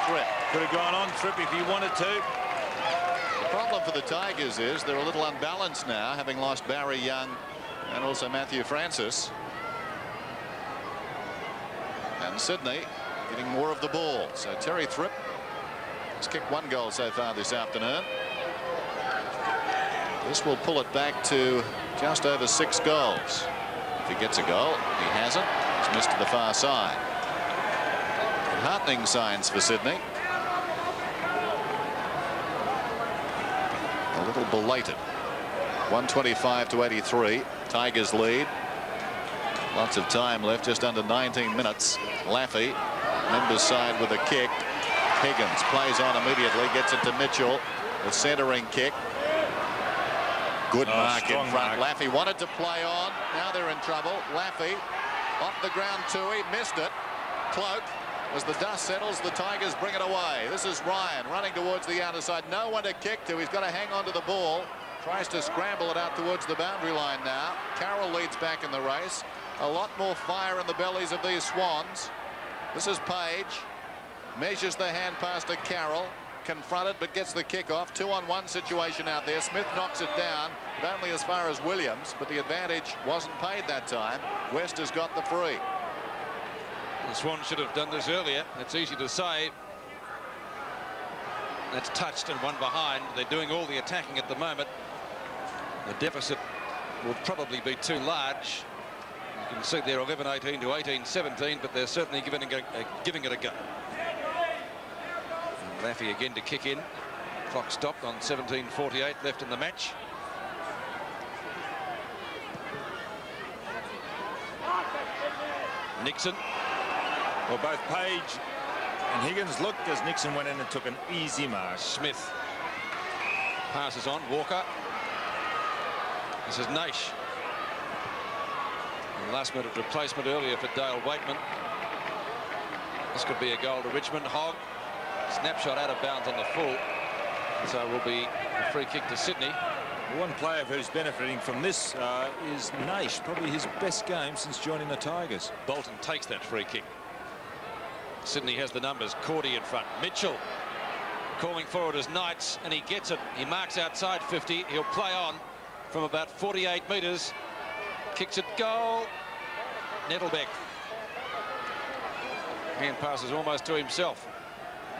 Tripp. Could have gone on Tripp if he wanted to. The problem for the Tigers is they're a little unbalanced now, having lost Barry Young and also Matthew Francis. And Sydney getting more of the ball. So Terry Tripp has kicked 1 goal so far this afternoon. This will pull it back to just over 6 goals. If he gets a goal, he hasn't. He's missed to the far side. Heartening signs for Sydney. A little belated. 125 to 83. Tigers lead. Lots of time left, just under 19 minutes. Laffey, Members side with a kick. Higgins plays on immediately, gets it to Mitchell. The centering kick. Good mark in front. Laffey wanted to play on. Now they're in trouble. Laffey off the ground. Tui missed it. Cloak. As the dust settles, the Tigers bring it away. This is Ryan running towards the outer side. No one to kick to. He's got to hang on to the ball. Tries to scramble it out towards the boundary line now. Carroll leads back in the race. A lot more fire in the bellies of these Swans. This is Page. Measures the hand pass to Carroll. Confronted but gets the kick off. 2-on-1 situation out there. Smith knocks it down, but only as far as Williams. But the advantage wasn't paid that time. West has got the free. The Swans should have done this earlier. It's easy to say. That's touched and one behind. They're doing all the attacking at the moment. The deficit will probably be too large. You can see they're 11-18 to 18-17, but they're certainly giving it a go. And Laffey again to kick in. Clock stopped on 17:48 left in the match. Nixon. Well, both Page and Higgins looked as Nixon went in and took an easy mark. Smith passes on. Walker. This is Naish. Last minute replacement earlier for Dale Wakeman. This could be a goal to Richmond. Hogg. Snapshot out of bounds on the full. So it will be a free kick to Sydney. One player who's benefiting from this is Naish. Probably his best game since joining the Tigers. Bolton takes that free kick. Sydney has the numbers. Cordy in front. Mitchell calling forward as Knights, and he gets it. He marks outside 50. He'll play on from about 48 metres. Kicks it, goal. Nettlebeck. Hand passes almost to himself.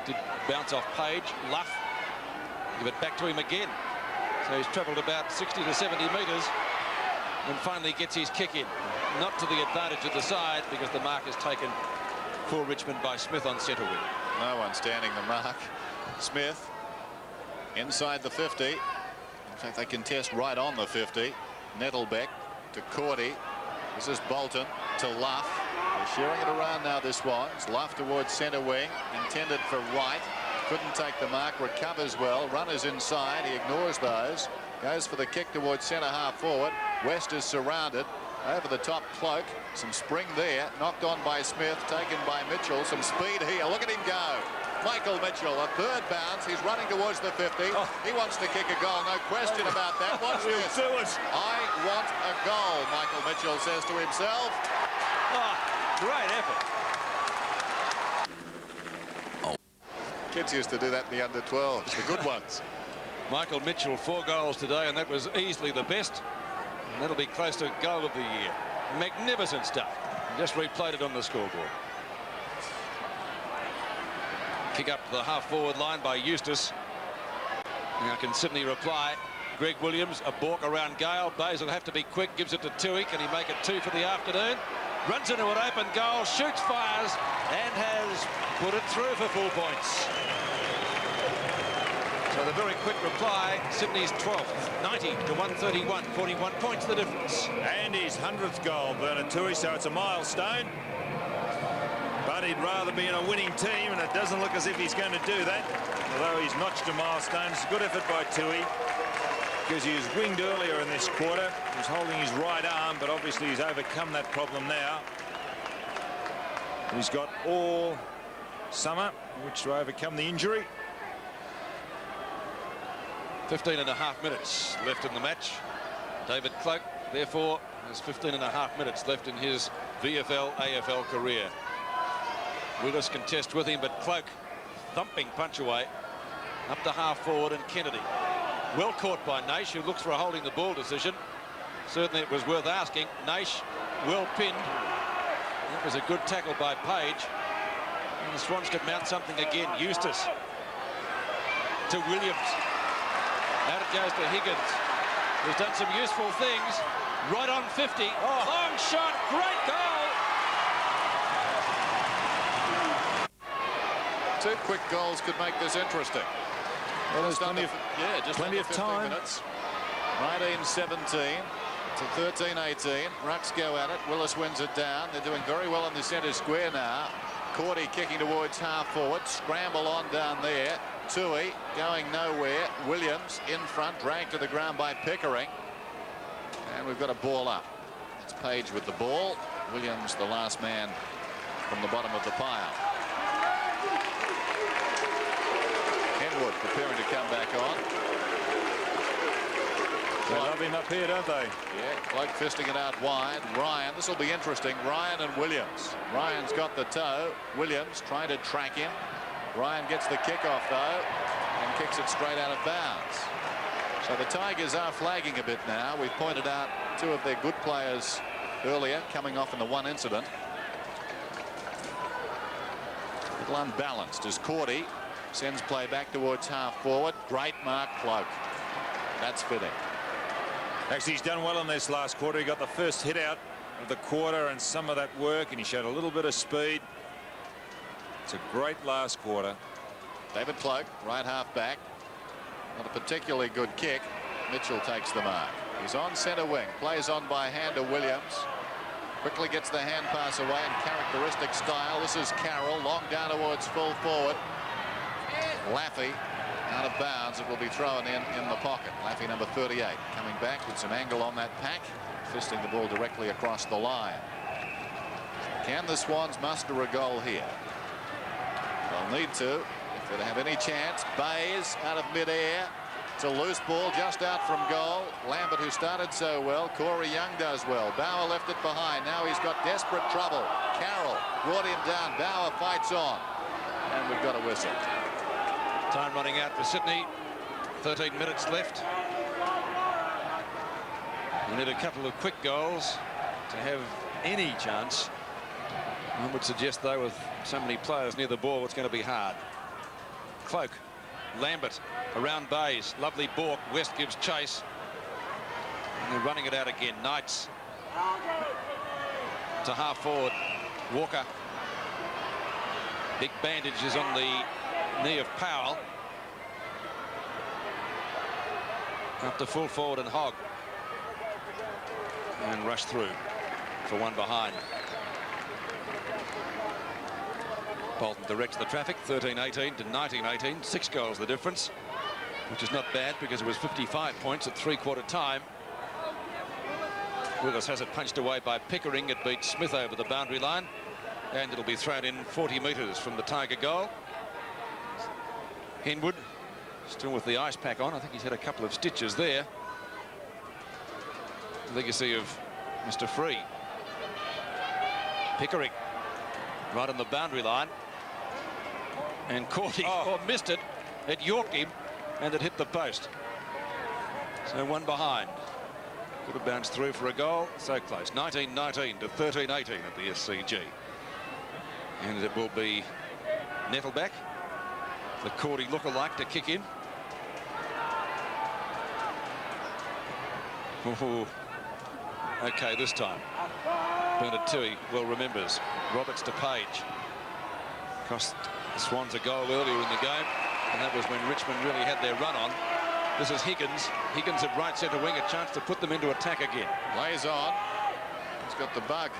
Did bounce off Page. Luff. Give it back to him again. So he's travelled about 60 to 70 metres and finally gets his kick in. Not to the advantage of the side because the mark is taken for Richmond by Smith on centre wing. No one standing the mark. Smith inside the 50. In fact, they contest right on the 50. Nettlebeck to Cordy. This is Bolton to Luff. They're sharing it around now, this one. It's Luff towards centre wing. Intended for right. Couldn't take the mark. Recovers well. Runners inside. He ignores those. Goes for the kick towards centre half forward. West is surrounded. Over the top, Cloak. Some spring there. Knocked on by Smith. Taken by Mitchell. Some speed here. Look at him go. Michael Mitchell, a third bounce. He's running towards the 50. He wants to kick a goal. No question about that. Watch this. I want a goal, Michael Mitchell says to himself. Great effort. Kids used to do that in the under-12s, the good ones. Michael Mitchell, 4 goals today, and that was easily the best. And that'll be close to goal of the year. Magnificent stuff. Just replayed it on the scoreboard. Kick up to the half-forward line by Eustace. Now can Sydney reply? Greg Williams, a balk around Gale. Bays will have to be quick, gives it to Tui. Can he make it 2 for the afternoon? Runs into an open goal, shoots, fires, and has put it through for full points. So the very quick reply, Sydney's 12th, 90 to 131, 41 points the difference. And his 100th goal, Bernard Tui, so it's a milestone. But he'd rather be in a winning team, and it doesn't look as if he's going to do that. Although he's notched a milestone. It's a good effort by Tui, because he was winged earlier in this quarter. He was holding his right arm, but obviously he's overcome that problem now. He's got all summer in which to overcome the injury. 15.5 minutes left in the match. David Cloak, therefore, has 15.5 minutes left in his VFL, AFL career. Willis contest with him, but Cloak thumping punch away. Up to half forward and Kennedy. Well caught by Naish, who looks for a holding the ball decision. Certainly it was worth asking. Naish well pinned. That was a good tackle by Page. And the Swans could mount something again. Eustace to Williams. Out it goes to Higgins, who's done some useful things. Right on 50. Oh. Long shot. Great goal. Two quick goals could make this interesting. Well, there's plenty of time. Minutes. 19-17 to 13-18. Rucks go at it. Willis wins it down. They're doing very well in the centre square now. Cordy kicking towards half forward. Scramble on down there. Tui going nowhere. Williams in front, dragged to the ground by Pickering. And we've got a ball up. It's Page with the ball. Williams, the last man from the bottom of the pile. Henwood preparing to come back on. They love him up here, don't they? Yeah, Cloak fisting it out wide. Ryan, this will be interesting. Ryan and Williams. Ryan's got the toe. Williams trying to track him. Ryan gets the kickoff though and kicks it straight out of bounds. So the Tigers are flagging a bit now. We've pointed out two of their good players earlier coming off in the one incident. A little unbalanced as Cordy sends play back towards half forward. Great mark, Cloak. That's fitting. Actually, he's done well in this last quarter. He got the first hit out of the quarter and some of that work, and he showed a little bit of speed. It's a great last quarter. David Cloak, right half back. Not a particularly good kick. Mitchell takes the mark. He's on centre wing. Plays on by hand to Williams. Quickly gets the hand pass away in characteristic style. This is Carroll. Long down towards full forward. Laffey out of bounds. It will be thrown in the pocket. Laffey number 38 coming back with some angle on that pack. Fisting the ball directly across the line. Can the Swans muster a goal here? They'll need to if they have any chance. Bayes out of mid-air. It's a loose ball just out from goal. Lambert, who started so well. Corey Young does well. Bauer left it behind. Now he's got desperate trouble. Carroll brought him down. Bauer fights on. And we've got a whistle. Time running out for Sydney. 13 minutes left. We need a couple of quick goals to have any chance. I would suggest, though, with so many players near the ball, it's going to be hard. Cloak, Lambert, around Bayes. Lovely balk. West gives chase. And they're running it out again. Knights to half forward. Walker. Big bandages on the knee of Powell. Up to full forward and Hogg. And rush through for one behind. Bolton directs the traffic. 13-18 to 19-18. 6 goals the difference, which is not bad because it was 55 points at three-quarter time. Willis has it punched away by Pickering. It beats Smith over the boundary line, and it'll be thrown in 40 metres from the Tiger goal. Henwood still with the ice pack on. I think he's had a couple of stitches there. Legacy of Mr. Free. Pickering right on the boundary line, and Cordy missed it. It yorked him and it hit the post. So one behind. Could have bounced through for a goal. So close. 19-19 to 13-18 at the SCG. And it will be Nettleback, the Cordy lookalike, to kick in. Ooh. Okay, this time Bernard Tui well remembers. Roberts to Page. Cost the Swans a goal earlier in the game, and that was when Richmond really had their run on. This is Higgins. Higgins at right centre wing, a chance to put them into attack again. Plays on. He's got the bug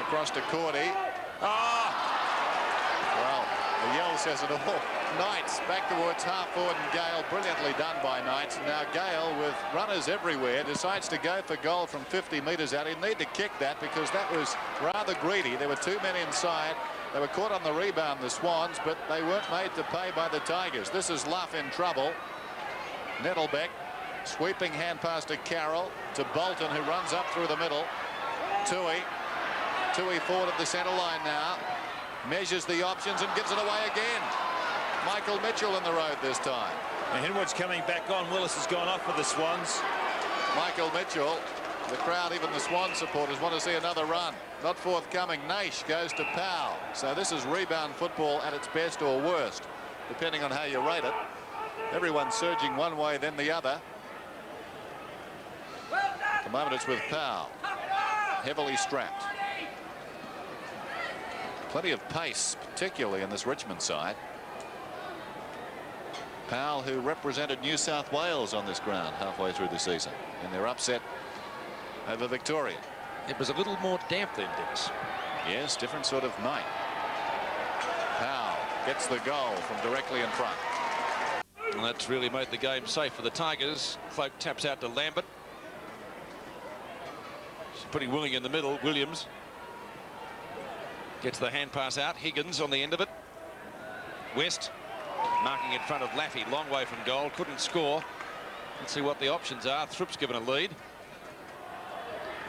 across to Cordy. Well, the yell says it all. Knights back towards half forward, and Gale, brilliantly done by Knights. And now Gale, with runners everywhere, decides to go for goal from 50 metres out. He'd need to kick that because that was rather greedy. There were 2 men inside. They were caught on the rebound, the Swans, but they weren't made to pay by the Tigers. This is Luff in trouble. Nettlebeck, sweeping hand pass to Carroll, to Bolton, who runs up through the middle. Tui forward at the centre line now. Measures the options and gives it away again. Michael Mitchell in the road this time. And Hinwood's coming back on. Willis has gone off for the Swans. Michael Mitchell. The crowd, even the Swan supporters, want to see another run. Not forthcoming. Naish goes to Powell. So this is rebound football at its best or worst, depending on how you rate it. Everyone's surging one way, then the other. At the moment, it's with Powell. Heavily strapped. Plenty of pace, particularly in this Richmond side. Powell, who represented New South Wales on this ground halfway through the season in their upset over Victoria. It was a little more damp then, Dennis. Yes, different sort of night. Powell gets the goal from directly in front. And that's really made the game safe for the Tigers. Cloak taps out to Lambert. She's putting Willing in the middle. Williams gets the hand pass out. Higgins on the end of it. West marking in front of Laffey. Long way from goal. Couldn't score. Let's see what the options are. Thrupp's given a lead.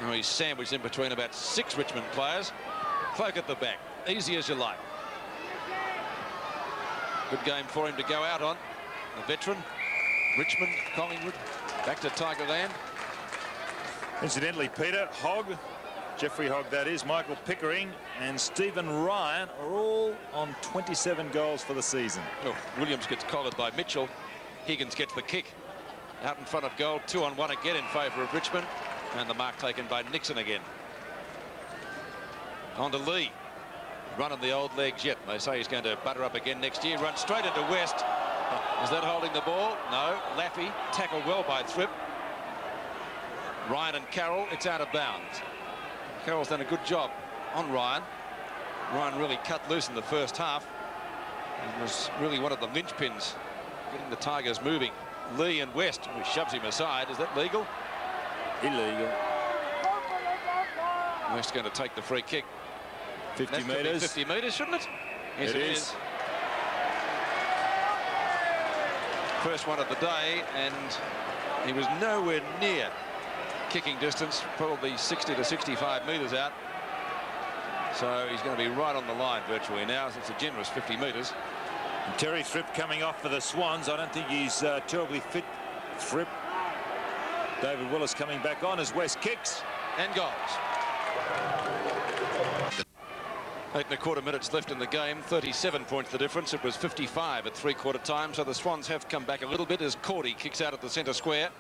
Oh, he's sandwiched in between about 6 Richmond players. Cloak at the back. Easy as you like. Good game for him to go out on. A veteran. Richmond, Collingwood, back to Tigerland. Incidentally, Peter, Hogg, Jeffrey Hogg that is, Michael Pickering and Stephen Ryan are all on 27 goals for the season. Oh, Williams gets collared by Mitchell. Higgins gets the kick. Out in front of goal, 2-on-1 again in favour of Richmond. And the mark taken by Nixon again. On to Lee. Running the old legs yet. They say he's going to butter up again next year. Run straight into West. Is that holding the ball? No. Laffey tackled well by Thripp. Ryan and Carroll. It's out of bounds. Carroll's done a good job on Ryan. Ryan really cut loose in the first half. And was really one of the linchpins getting the Tigers moving. Lee and West, who shoves him aside. Is that legal? Illegal. West going to take the free kick. 50 metres. 50 metres, shouldn't it? Yes, it is. First one of the day, and he was nowhere near kicking distance, probably 60 to 65 metres out. So he's going to be right on the line virtually now. It's a generous 50 metres. And Terry Thripp coming off for the Swans. I don't think he's terribly fit. Thripp. David Willis coming back on as West kicks. And goals. 8.25 minutes left in the game. 37 points the difference. It was 55 at three-quarter time. So the Swans have come back a little bit as Cordy kicks out at the centre square.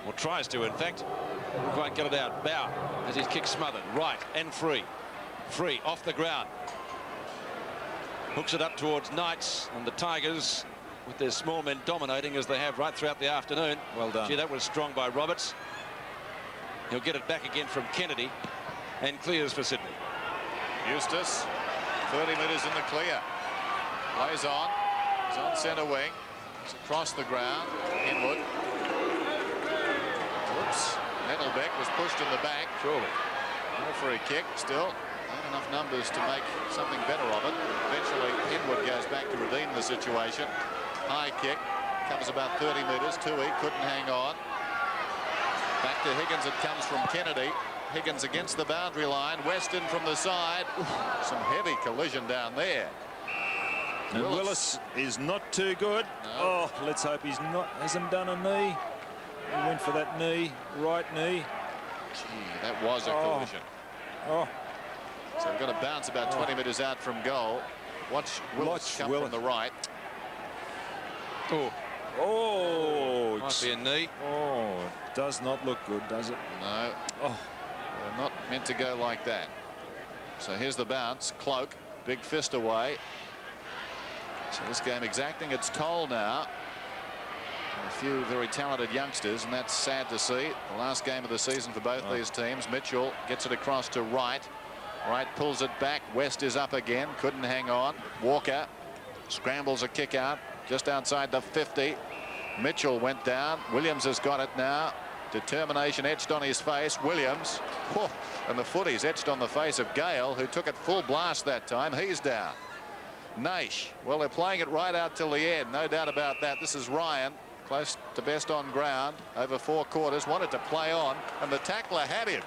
Or tries to, in fact. Didn't quite get it out. Bow as his kick smothered. Right and free. Free off the ground. Hooks it up towards Knights, and the Tigers, with their small men dominating as they have right throughout the afternoon. Well done. Gee, that was strong by Roberts. He'll get it back again from Kennedy and clears for Sydney. Eustace, 30 metres in the clear. Plays on. He's on centre wing. It's across the ground. Inwood. Whoops. Nettlebeck was pushed in the back. Surely. No free kick still. Not enough numbers to make something better of it. Eventually, Inwood goes back to redeem the situation. High kick. Covers about 30 metres. Tui couldn't hang on. Back to Higgins. It comes from Kennedy. Higgins against the boundary line. Weston from the side. Some heavy collision down there. And Willis is not too good. No. Oh, let's hope he's not. Hasn't done a knee. He went for that knee, right knee. Gee, that was a collision. Oh. So we've got to bounce about 20 metres out from goal. Watch Willis come from the right. Oh, Oh, might be a knee. Oh, it does not look good, does it? No. Oh, They're not meant to go like that. So here's the bounce. Cloak, big fist away. So this game exacting its toll now. And a few very talented youngsters, and that's sad to see. The last game of the season for both these teams. Mitchell gets it across to Wright. Wright pulls it back. West is up again. Couldn't hang on. Walker scrambles a kick out just outside the 50. Mitchell went down. Williams has got it now. Determination etched on his face. Williams. Whew, and the footy's etched on the face of Gale, who took it full blast that time. He's down. Naish. Well, they're playing it right out till the end. No doubt about that. This is Ryan. Close to best on ground. Over 4 quarters. Wanted to play on. And the tackler had him.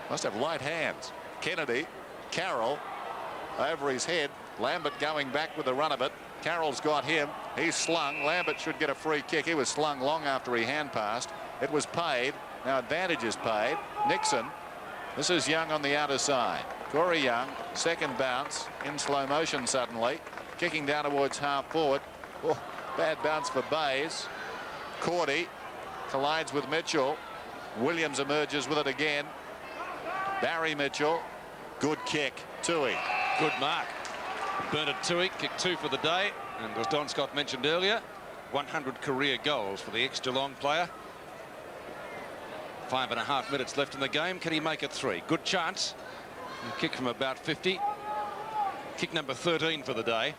Must have light hands. Kennedy. Carroll. Over his head. Lambert going back with the run of it. Carroll's got him. He's slung. Lambert should get a free kick. He was slung long after he hand passed. It was paid. Now advantage is paid. Nixon. This is Young on the outer side. Corey Young, second bounce in slow motion suddenly. Kicking down towards half forward. Oh, bad bounce for Bays. Cordy collides with Mitchell. Williams emerges with it again. Barry Mitchell. Good kick. Toohey. Good mark. Bernard Toohey kicked 2 for the day, and as Don Scott mentioned earlier, 100 career goals for the ex-Geelong player. 5.5 minutes left in the game. Can he make it 3? Good chance. A kick from about 50. Kick number 13 for the day.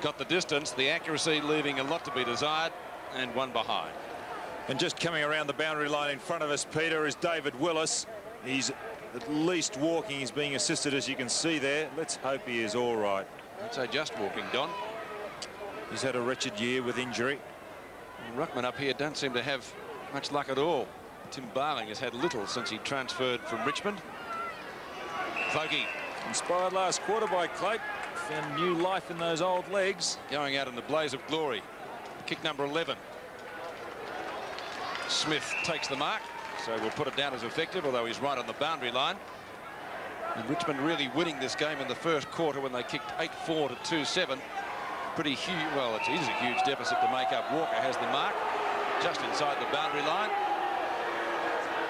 Got the distance, the accuracy leaving a lot to be desired, and 1 behind. And just coming around the boundary line in front of us, Peter, is David Willis. He's at least walking. He's being assisted, as you can see there. Let's hope he is all right. I'd say just walking, Don. He's had a wretched year with injury. Ruckman up here don't seem to have much luck at all. Tim Barling has had little since he transferred from Richmond. Cloakey. Inspired last quarter by Cloak. Found new life in those old legs. Going out in the blaze of glory. Kick number 11. Smith takes the mark, so we'll put it down as effective, although he's right on the boundary line. And Richmond really winning this game in the first quarter when they kicked 8-4 to 2-7. Pretty huge. Well, it is a huge deficit to make up. Walker has the mark just inside the boundary line.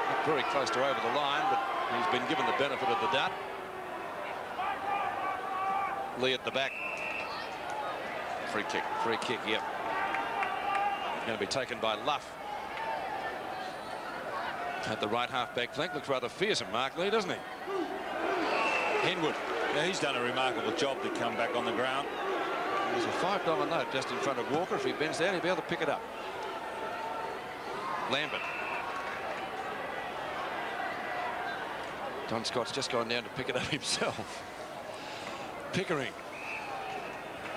Not very close to over the line, but he's been given the benefit of the doubt. Lee at the back. Free kick. Free kick, yep. Going to be taken by Luff. At the right half-back flank. Looks rather fearsome, Mark Lee, doesn't he? Henwood. Yeah, he's done a remarkable job to come back on the ground. There's a $5 note just in front of Walker. If he bends down, he'll be able to pick it up. Lambert. Don Scott's just gone down to pick it up himself. Pickering.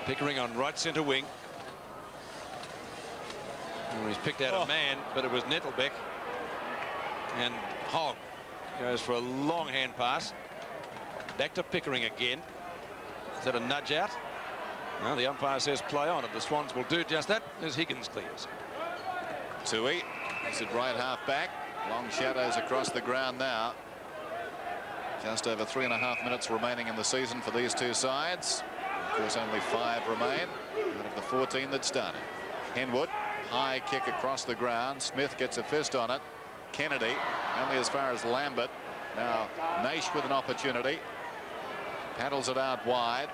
Pickering on right centre wing. Well, he's picked out a man, but it was Nettlebeck. And Hogg goes for a long hand pass. Back to Pickering again. Is that a nudge out? No, the umpire says play on, and the Swans will do just that as Higgins clears. Toohey. He's at right half back. Long shadows across the ground now. Just over 3.5 minutes remaining in the season for these two sides. Of course, only 5 remain out of the 14 that started. Henwood, high kick across the ground. Smith gets a fist on it. Kennedy only as far as Lambert. Now Naish with an opportunity. Paddles it out wide.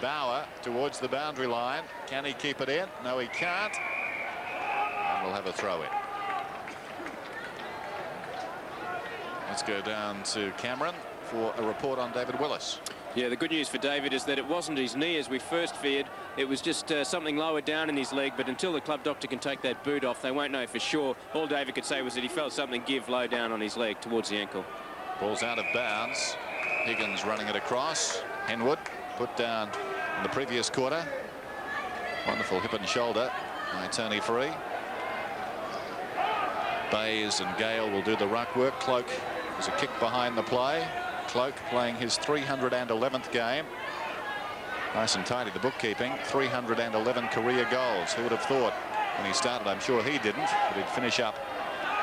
Bauer towards the boundary line. Can he keep it in? No, he can't. And we'll have a throw in. Let's go down to Cameron for a report on David Willis. Yeah, the good news for David is that it wasn't his knee as we first feared. It was just something lower down in his leg, but until the club doctor can take that boot off, they won't know for sure. All David could say was that he felt something give low down on his leg towards the ankle. Ball's out of bounds. Higgins running it across. Henwood put down in the previous quarter. Wonderful hip and shoulder by Tony Free. Bays and Gale will do the ruck work. Cloak is a kick behind the play. Cloak playing his 311th game. Nice and tidy, the bookkeeping. 311 career goals. Who would have thought when he started? I'm sure he didn't, but he'd finish up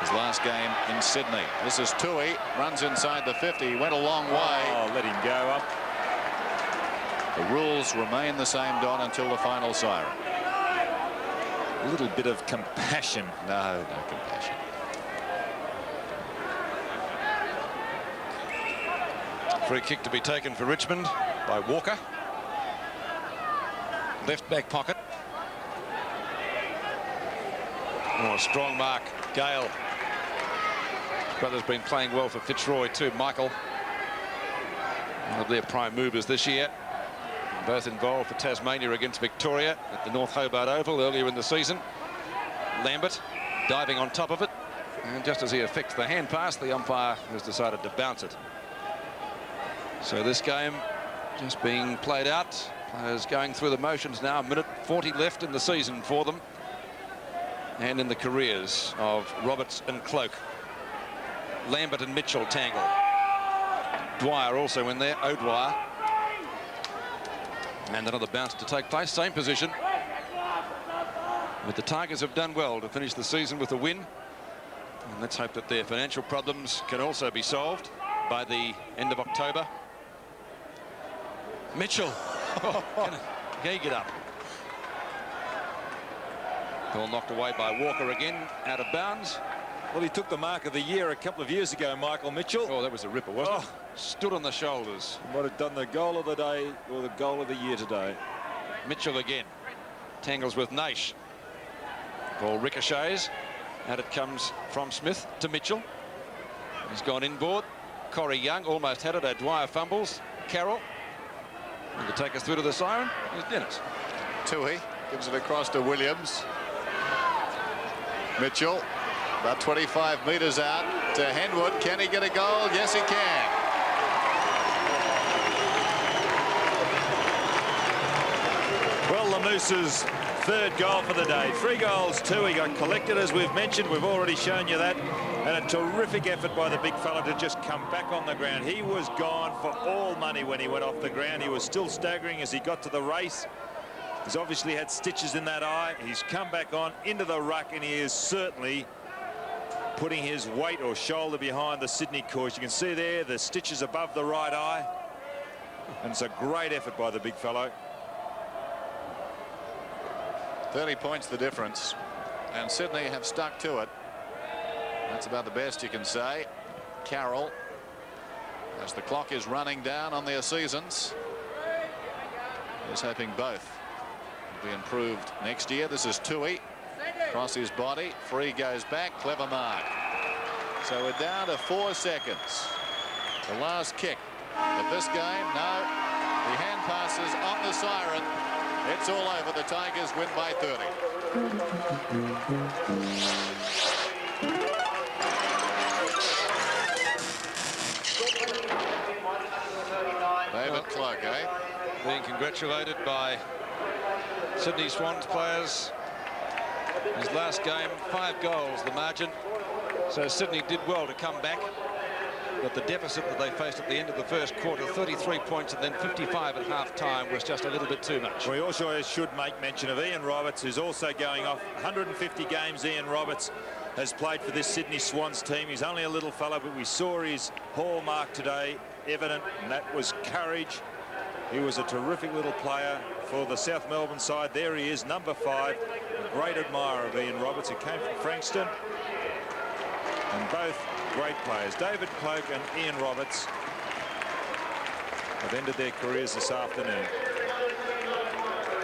his last game in Sydney. This is Toohey, runs inside the 50. He went a long way. Oh, let him go up. The rules remain the same, Don, until the final siren. A little bit of compassion. No compassion. Free kick to be taken for Richmond by Walker. Left back pocket. Oh, a strong mark. Gale. His brother's been playing well for Fitzroy too. Michael. One of their prime movers this year. Both involved for Tasmania against Victoria at the North Hobart Oval earlier in the season. Lambert diving on top of it. And just as he effects the hand pass, the umpire has decided to bounce it. So this game just being played out. Players going through the motions now. 1:40 left in the season for them. And in the careers of Roberts and Cloak. Lambert and Mitchell tangle. Dwyer also in there. O'Dwyer. And another bounce to take place, same position. But the Tigers have done well to finish the season with a win. And let's hope that their financial problems can also be solved by the end of October. Mitchell. Can he get up? Ball knocked away by Walker again, out of bounds. Well, he took the mark of the year a couple of years ago, Michael Mitchell. Oh, that was a ripper, wasn't it? Stood on the shoulders. Might have done the goal of the day or the goal of the year today. Mitchell again. Tangles with Naish. Ball ricochets. Out it comes from Smith to Mitchell. He's gone inboard. Corey Young almost had it. O'Dwyer fumbles. Carroll. And to take us through to the siren is Dennis. Tui gives it across to Williams. Mitchell about 25 metres out to Henwood. Can he get a goal? Yes, he can. Well, the Moose's third goal for the day. 3 goals, 2. He got collected, as we've mentioned. We've already shown you that. And a terrific effort by the big fella to just come back on the ground. He was gone for all money when he went off the ground. He was still staggering as he got to the race. He's obviously had stitches in that eye. He's come back on into the ruck, and he is certainly putting his weight or shoulder behind the Sydney course. You can see there the stitches above the right eye. And it's a great effort by the big fellow. 30 points the difference, and Sydney have stuck to it. That's about the best you can say. Carroll, as the clock is running down on their seasons, is hoping both will be improved next year. This is Tui. Across his body. Free goes back. Clever mark. So we're down to 4 seconds. The last kick of this game. No. The hand passes on the siren. It's all over. The Tigers win by 30. David Cloak, eh? Being congratulated by Sydney Swans players. His last game, 5 goals, the margin. So Sydney did well to come back. But the deficit that they faced at the end of the first quarter, 33 points and then 55 at half-time, was just a little bit too much. We also should make mention of Ian Roberts, who's also going off 150 games. Ian Roberts has played for this Sydney Swans team. He's only a little fellow, but we saw his hallmark today evident, and that was courage. He was a terrific little player for the South Melbourne side. There he is, number 5, a great admirer of Ian Roberts, who came from Frankston. And both great players. David Cloak and Ian Roberts have ended their careers this afternoon.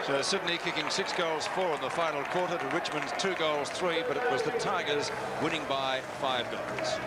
So Sydney kicking 6 goals, 4 in the final quarter to Richmond's 2 goals, 3, but it was the Tigers winning by 5 goals.